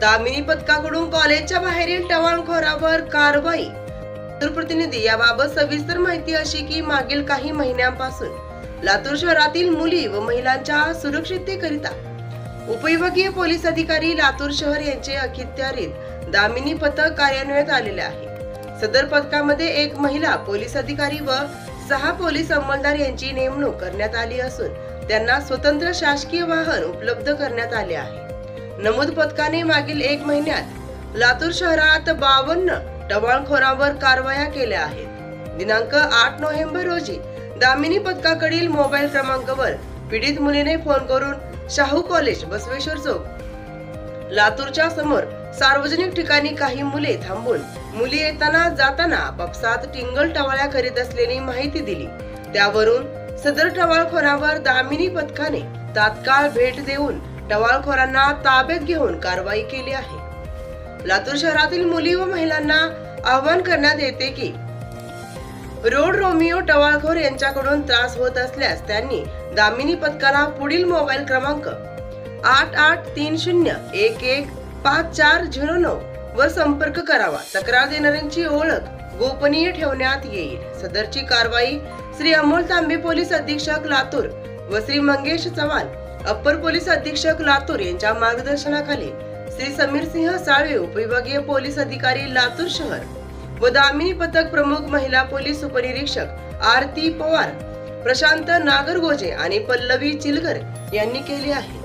दामिनी पथकाकडून कॉलेजच्या बाहेरील टवाळखोरावर कारवाई। लातूर प्रतिनिधी याबाबत सविस्तर माहिती अशी की मागील काही महिन्यांपासून लातूर शहरातील मुली व महिलांच्या सुरक्षिततेकरिता उपविभागीय पोलीस अधिकारी लातूर शहर यांचे अखत्यारीत दामिनी पथक कार्यान्वित आलेले आहे। सदर पथकामध्ये एक महिला पोलीस अधिकारी व 6 पोलीस अंमलदार यांची नेमणूक करण्यात आली असून त्यांना स्वतंत्र शासकीय वाहन उपलब्ध करण्यात आले आहे। नमूद पथकाने मागील 1 महिन्यात लातूर शहरात 52 टवाळखोरांवर कारवाया केल्या आहेत। दिनांक 8 नोव्हेंबर रोजी दामिनी पथकाकडील मोबाईल क्रमांकावर पीडित मुलीने फोन करून शाहू कॉलेज बसवेश्वर चौक लातूरच्या समोर सार्वजनिक ठिकाणी काही मुले थांबून मुली येताना जाताना आपापसात टिंगल टवाळ्या करीत असलेली माहिती दिली। त्यावरून सदर टवाळखोरांवर दामिनी पथकाने तात्काळ भेट देऊन टवाळखोरांना ताब्यात घेऊन कारवाई केली आहे। लातूर शहरातील मुली व महिलांना आवाहन करण्यात येते की रोड रोमिओ टवाळखोर यांच्याकडून त्रास होत असल्यास त्यांनी दामिनी पथकाला पुढील मोबाईल क्रमांक 8830115409 वर संपर्क करावा। तक्रार देणाऱ्यांची ओळख गोपनीय ठेवण्यात येईल। सदरची कारवाई श्री अमोल तांबे पोलीस अधीक्षक लातूर व श्री मंगेश चव्हाण अप्पर पोलीस अधीक्षक लातूर यांच्या मार्गदर्शनाखाली श्री समीर सिंह साळवे उपविभागीय पोलीस अधिकारी लातूर शहर व दामिनी पथक प्रमुख महिला पोलीस उपनिरीक्षक आरती पवार, प्रशांत नागरगोजे आणि पल्लवी चिलगर यांनी केले आहे।